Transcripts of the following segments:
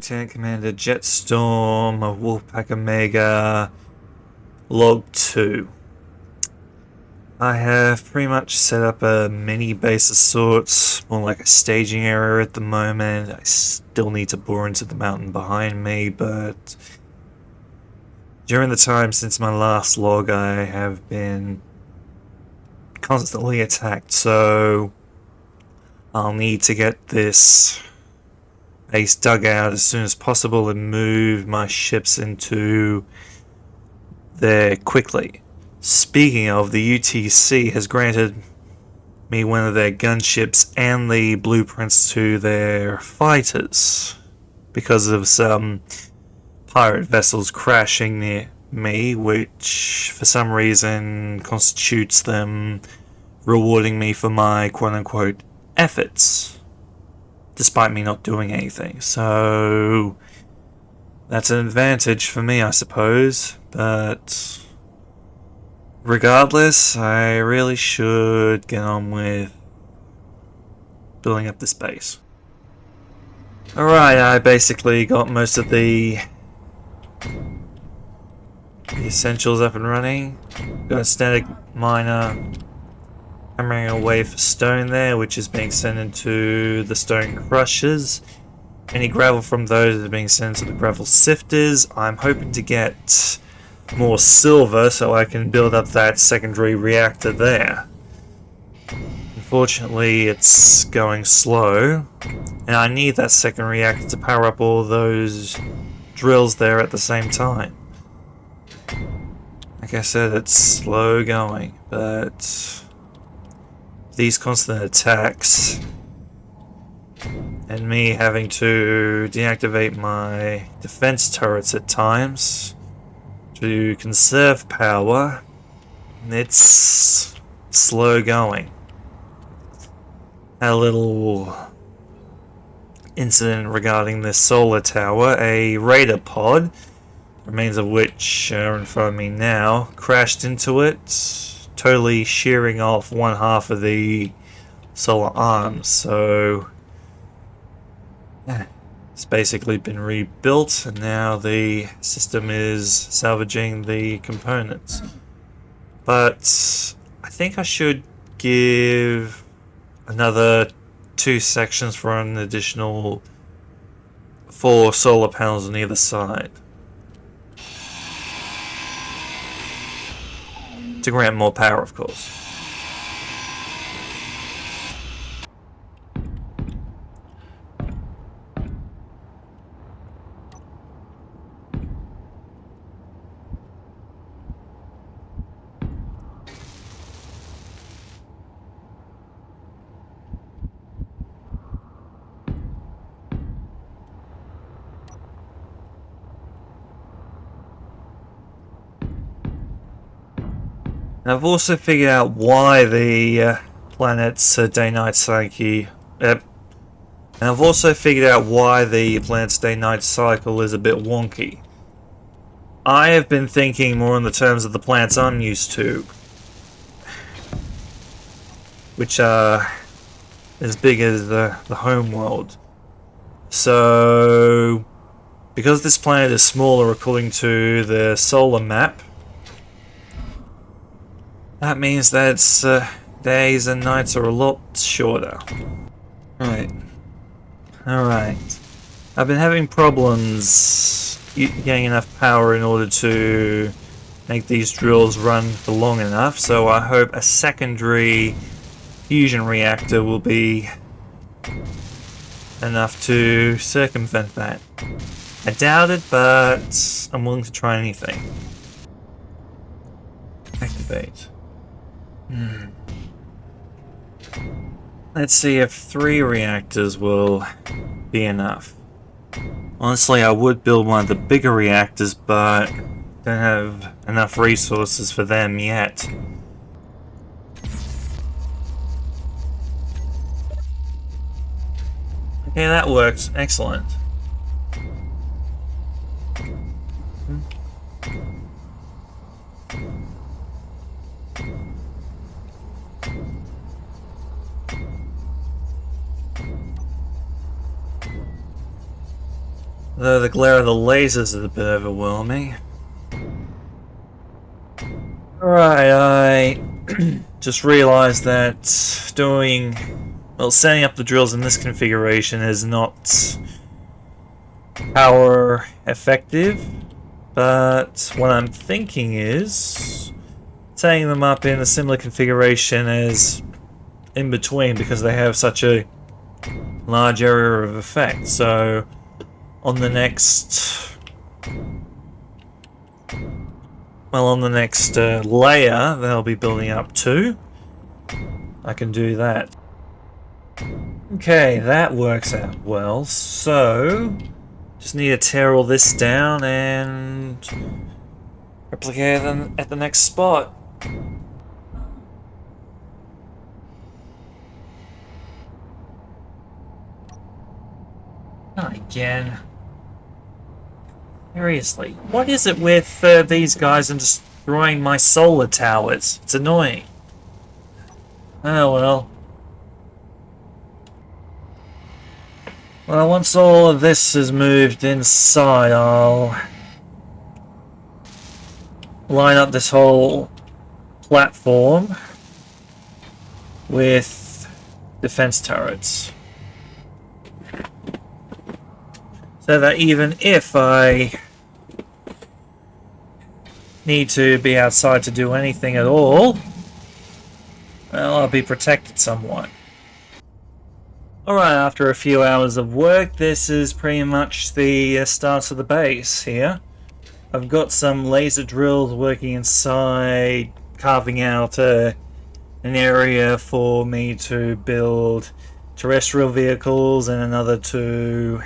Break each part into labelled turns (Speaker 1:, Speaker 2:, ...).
Speaker 1: Lieutenant Commander JetStorm of Wolfpack Omega, Log 2. I have pretty much set up a mini base of sorts, more like a staging area at the moment. I still need to bore into the mountain behind me, but during the time since my last log, I have been constantly attacked, so I'll need to get this base dug out as soon as possible and move my ships into there quickly. Speaking of, the UTC has granted me one of their gunships and the blueprints to their fighters because of some pirate vessels crashing near me, which for some reason constitutes them rewarding me for my quote-unquote efforts, despite me not doing anything. So that's an advantage for me, I suppose, but regardless, I really should get on with building up this base. Alright, I basically got most of the essentials up and running. Got a static miner hammering away for stone there, which is being sent into the stone crushers. Any gravel from those is being sent to the gravel sifters. I'm hoping to get more silver so I can build up that secondary reactor there. Unfortunately, it's going slow, and I need that second reactor to power up all those drills there at the same time. Like I said, it's slow going, but these constant attacks and me having to deactivate my defense turrets at times to conserve power, it's slow going. Had a little incident regarding this solar tower. A raider pod, remains of which are in front of me now, crashed into it, totally shearing off one half of the solar arms. So it's basically been rebuilt, and now the system is salvaging the components. But I think I should give another 2 sections for an additional 4 solar panels on either side, to grant more power, of course. I've also figured out why the planet's day-night cycle. And I've also figured out why the planet's day-night cycle is a bit wonky. I have been thinking more in the terms of the planets I'm used to, which are as big as the home world. So, because this planet is smaller according to the solar map, that means that its days and nights are a lot shorter. Right. Alright. I've been having problems getting enough power in order to make these drills run for long enough, so I hope a secondary fusion reactor will be enough to circumvent that. I doubt it, but I'm willing to try anything. Activate. Let's see if 3 reactors will be enough. Honestly, I would build one of the bigger reactors, but don't have enough resources for them yet. Okay, that works. Excellent. Though the glare of the lasers is a bit overwhelming. Alright, I just realized that setting up the drills in this configuration is not power effective, but what I'm thinking is setting them up in a similar configuration as in between, because they have such a large area of effect. So on the next layer they'll be building up to, I can do that. Okay, that works out well. So just need to tear all this down and replicate them at the next spot. Not again. Seriously, what is it with these guys and destroying my solar towers? It's annoying. Oh well. Well, once all of this is moved inside, I'll line up this whole platform with defense turrets, so that even if I need to be outside to do anything at all, well, I'll be protected somewhat. Alright, after a few hours of work, this is pretty much the start of the base here. I've got some laser drills working inside, carving out an area for me to build terrestrial vehicles and another to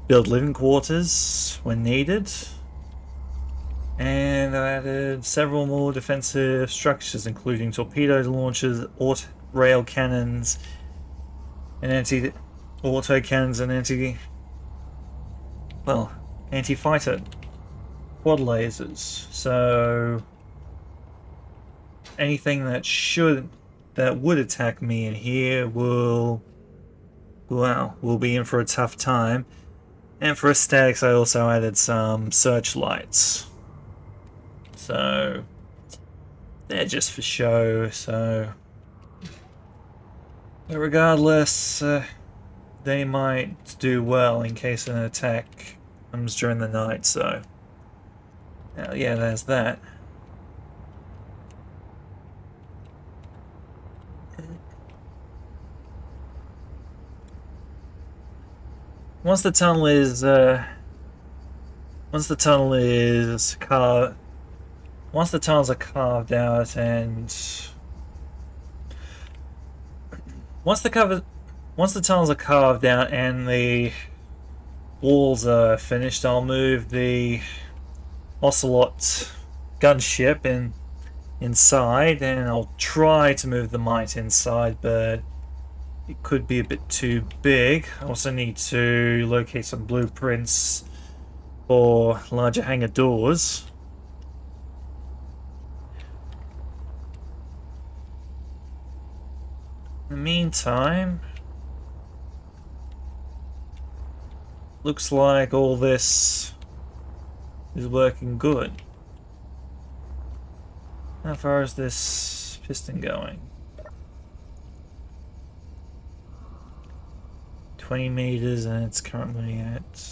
Speaker 1: build living quarters when needed. And I added several more defensive structures, including torpedo launchers, rail cannons, and anti-auto cannons, and anti-fighter quad lasers. So anything that would attack me in here will be in for a tough time. And for aesthetics, I also added some searchlights. So they're just for show. But regardless, they might do well in case an attack comes during the night. So yeah, there's that. Once the tunnel is carved, once the tunnels are carved out, and once the tunnels are carved out and the walls are finished, I'll move the Ocelot gunship inside, and I'll try to move the Mite inside, but it could be a bit too big. I also need to locate some blueprints for larger hangar doors. In the meantime, looks like all this is working good. How far is this piston going? 20 meters, and it's currently at...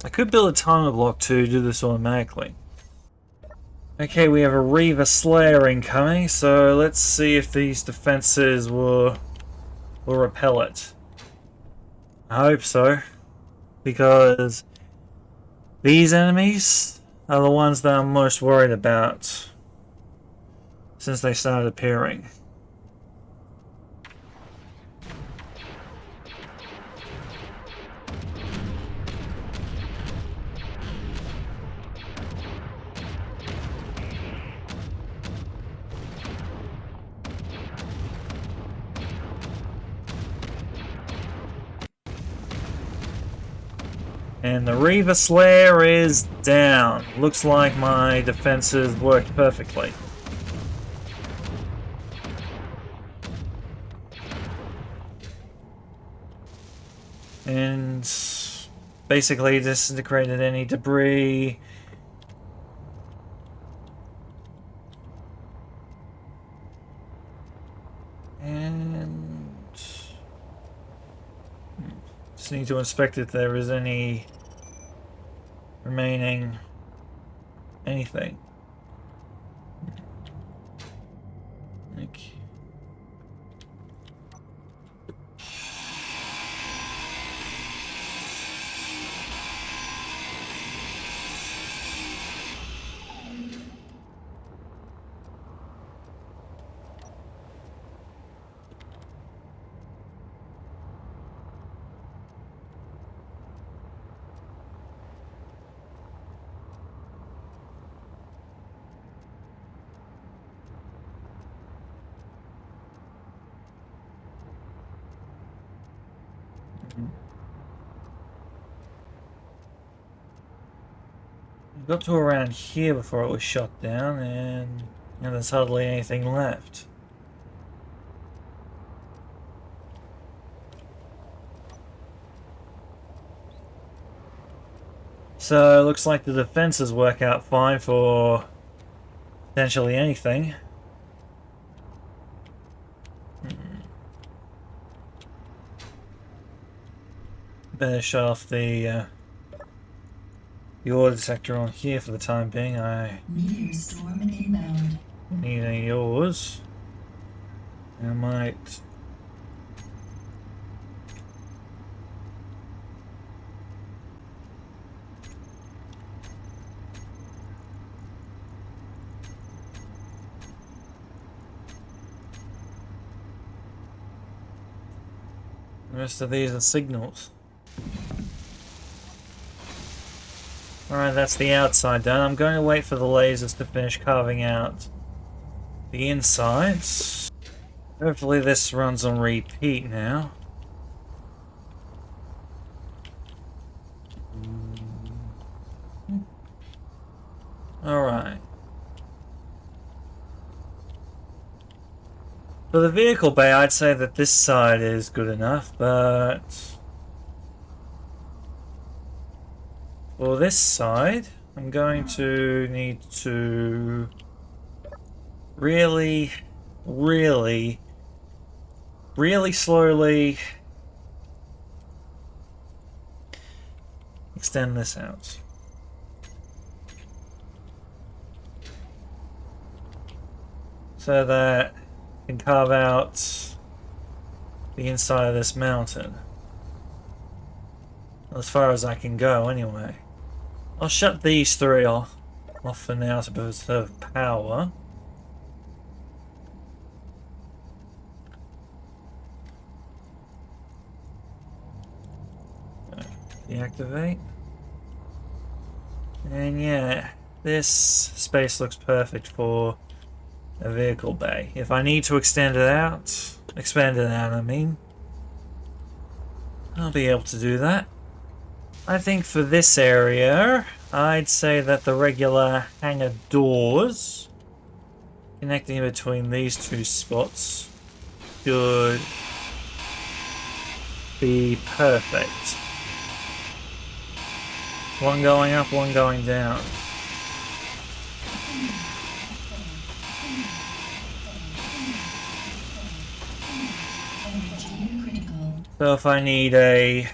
Speaker 1: I could build a timer block to do this automatically. Okay, we have a Reaver Slayer incoming, so let's see if these defenses will repel it. I hope so, because these enemies are the ones that I'm most worried about since they started appearing. And the Reaver Slayer is down. Looks like my defenses worked perfectly. And basically disintegrated any debris. And just need to inspect if there is any remaining anything. Okay. Got to around here before it was shot down, and there's hardly anything left. So it looks like the defenses work out fine for potentially anything. Better shut off the ore detector on here for the time being. I
Speaker 2: Meteor storm inbound.
Speaker 1: don't need any ores. I might. The rest of these are signals. Alright, that's the outside done. I'm going to wait for the lasers to finish carving out the insides. Hopefully this runs on repeat now. Alright. For the vehicle bay, I'd say that this side is good enough, but for this side, I'm going to need to really slowly extend this out. So that I can carve out the inside of this mountain. As far as I can go, anyway. I'll shut these three off for now to preserve power. Deactivate. And yeah, this space looks perfect for a vehicle bay. If I need to expand it out, I mean, I'll be able to do that. I think for this area, I'd say that the regular hangar doors connecting between these two spots should be perfect. One going up, one going down. So if I need a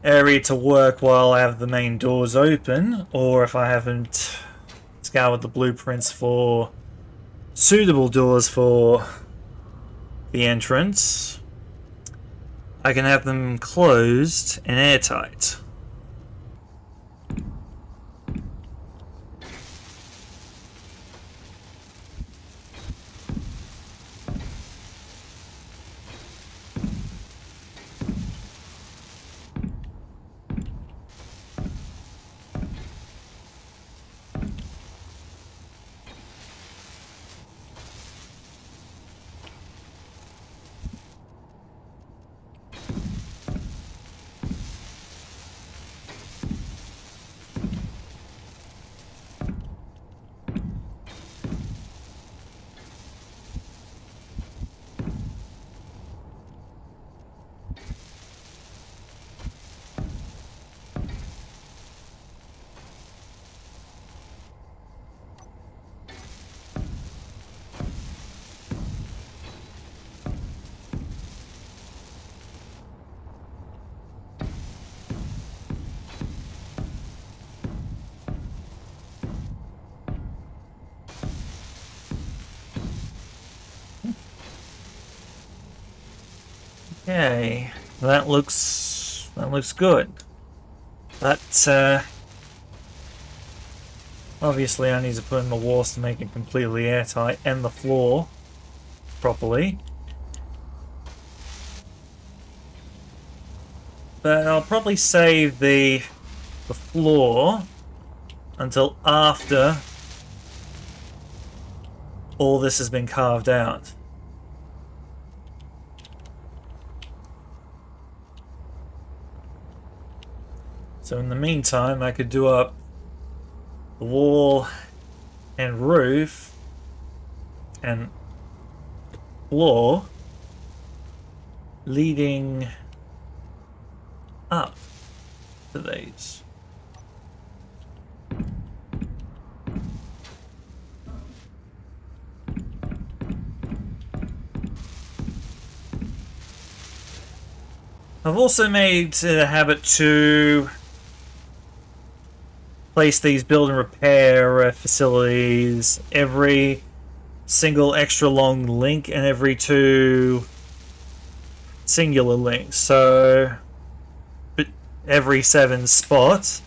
Speaker 1: area to work while I have the main doors open, or if I haven't scoured the blueprints for suitable doors for the entrance, I can have them closed and airtight. Okay, that looks good. But obviously I need to put in the walls to make it completely airtight and the floor properly. But I'll probably save the floor until after all this has been carved out. So in the meantime, I could do up the wall and roof and floor leading up to these. I've also made it a habit to place these build and repair facilities every single extra long link and every 2 singular links. So every 7 spots,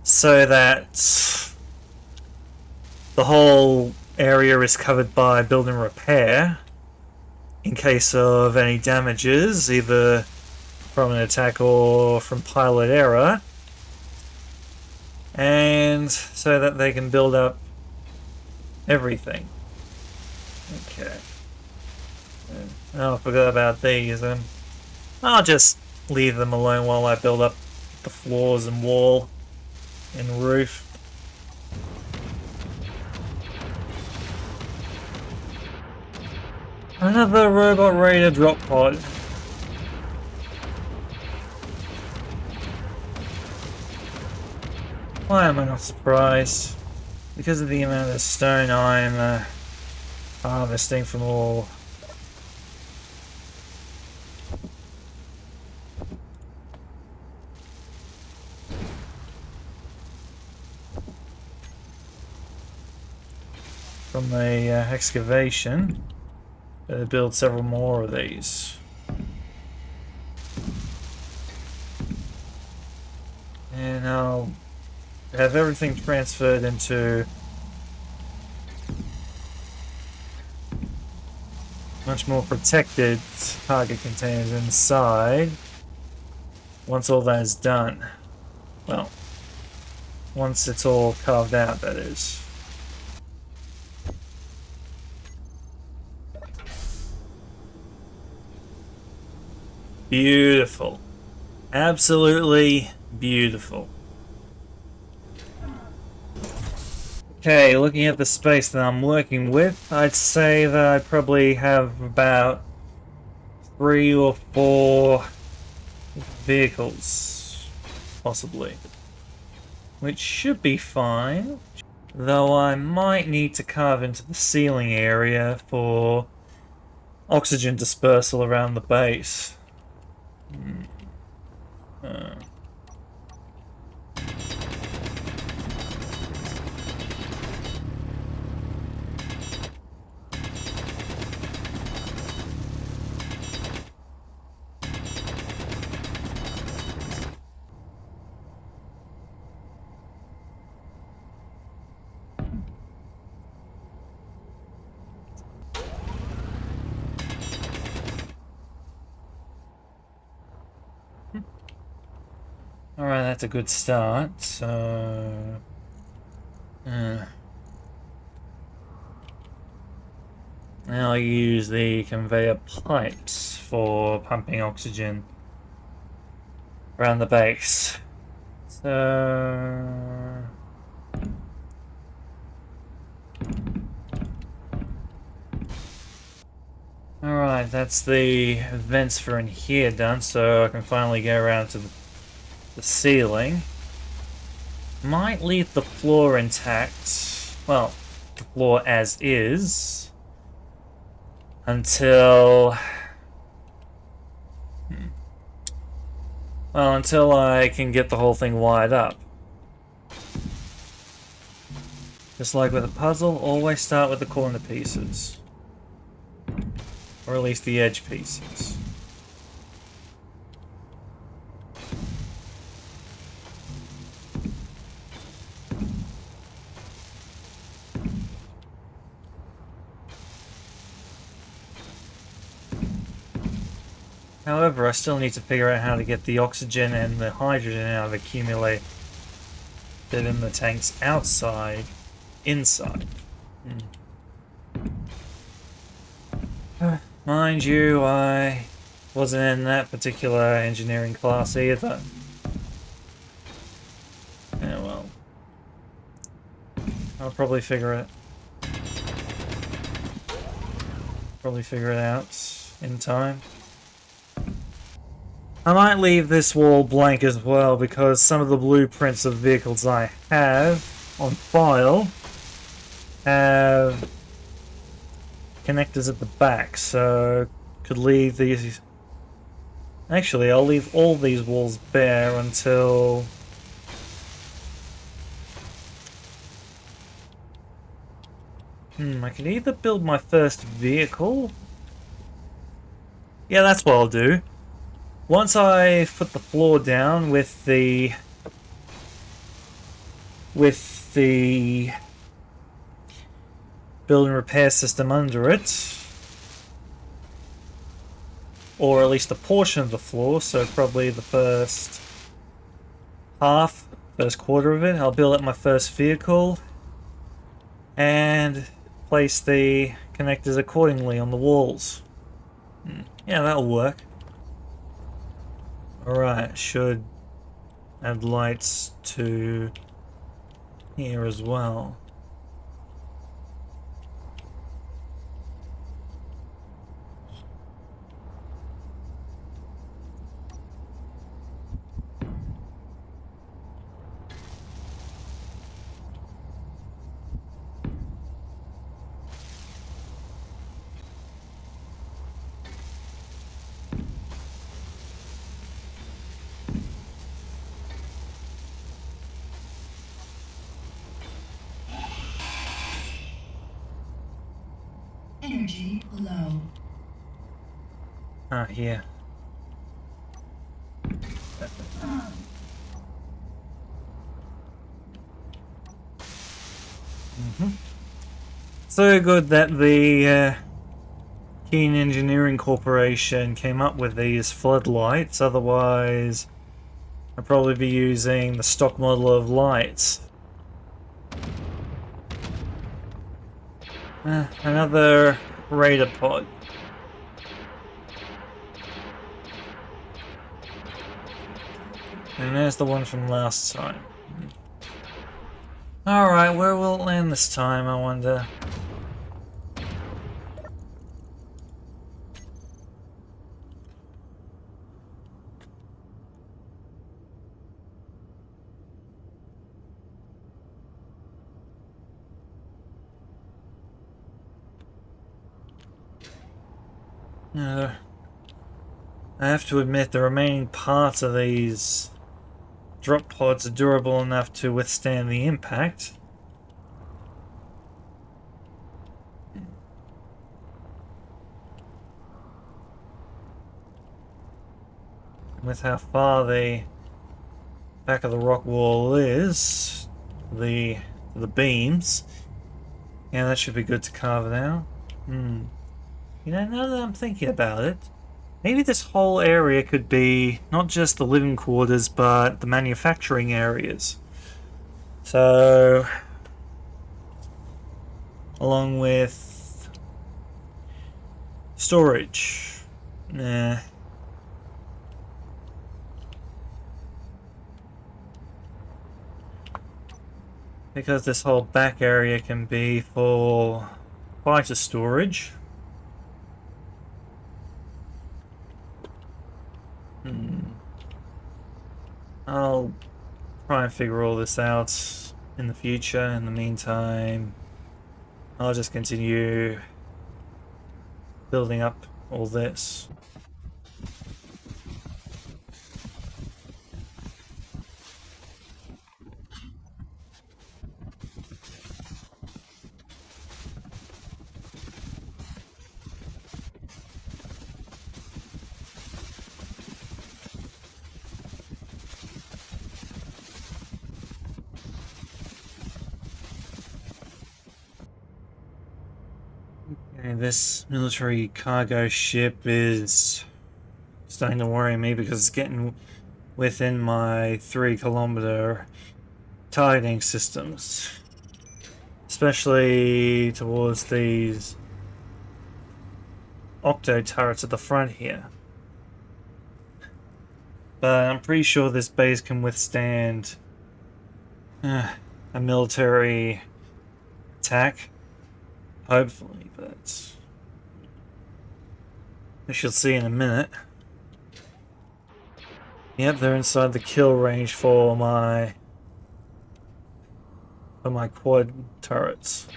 Speaker 1: so that the whole area is covered by build and repair in case of any damages, either from an attack or from pilot error, and so that they can build up everything. Okay. Oh, I forgot about these. I'll just leave them alone while I build up the floors and wall and roof. Another robot raider drop pod. Why am I not surprised? Because of the amount of stone I'm harvesting from all. From the excavation. Better build several more of these. And I'll have everything transferred into much more protected target containers inside once all that is done. Well, once it's all carved out, that is. Beautiful. Absolutely beautiful. Okay, looking at the space that I'm working with, I'd say that I probably have about 3 or 4 vehicles, possibly. Which should be fine, though I might need to carve into the ceiling area for oxygen dispersal around the base. Alright, that's a good start, so... now I'll use the conveyor pipes for pumping oxygen around the base. So... alright, that's the vents for in here done, so I can finally go around to the ceiling. Might leave the floor intact. Well, the floor as is. Until... well, until I can get the whole thing wired up. Just like with a puzzle, always start with the corner pieces. Or at least the edge pieces. However, I still need to figure out how to get the oxygen and the hydrogen out of accumulated in the tanks outside, inside. Mind you, I wasn't in that particular engineering class either. Yeah, well. I'll probably figure it out in time. I might leave this wall blank as well because some of the blueprints of vehicles I have on file have connectors at the back, so could leave these. Actually, I'll leave all these walls bare until I can either build my first vehicle. Yeah, that's what I'll do. Once I put the floor down with the build and repair system under it, or at least a portion of the floor, so probably the first quarter of it, I'll build up my first vehicle and place the connectors accordingly on the walls. Yeah, that'll work. Alright, should add lights to here as well.
Speaker 2: Energy low.
Speaker 1: Ah, here. So good that the Keen Engineering Corporation came up with these floodlights, otherwise I'd probably be using the stock model of lights. Another Raider pod. And there's the one from last time. Alright, where will it land this time, I wonder? I have to admit the remaining parts of these drop pods are durable enough to withstand the impact. With how far the back of the rock wall is, the beams, yeah, that should be good to carve it out. You know, now that I'm thinking about it, maybe this whole area could be not just the living quarters, but the manufacturing areas. So, along with storage. Nah. Because this whole back area can be for fighter storage. I'll try and figure all this out in the future. In the meantime, I'll just continue building up all this. Okay, this military cargo ship is starting to worry me because it's getting within my 3-kilometer targeting systems. Especially towards these octo turrets at the front here. But I'm pretty sure this base can withstand a military attack. Hopefully, but we shall see in a minute. Yep, they're inside the kill range for my quad turrets.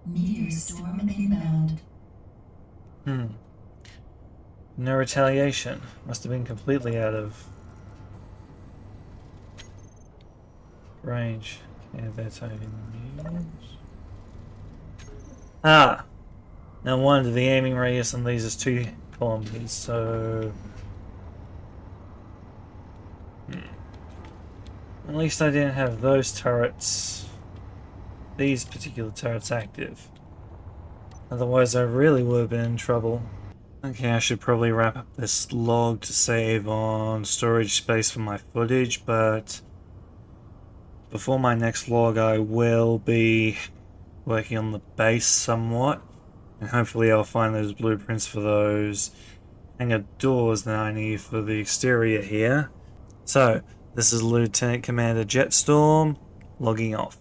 Speaker 2: Meteor storm inbound.
Speaker 1: No retaliation. Must have been completely out of range. Yeah, that's how Ah! No wonder the aiming radius on these is 2 kilometers, so... At least I didn't have those turrets, these particular turrets active. Otherwise I really would have been in trouble. Okay, I should probably wrap up this log to save on storage space for my footage, but before my next log I will be working on the base somewhat, and hopefully I'll find those blueprints for those hangar doors that I need for the exterior here. So, this is Lieutenant Commander JetStorm, logging off.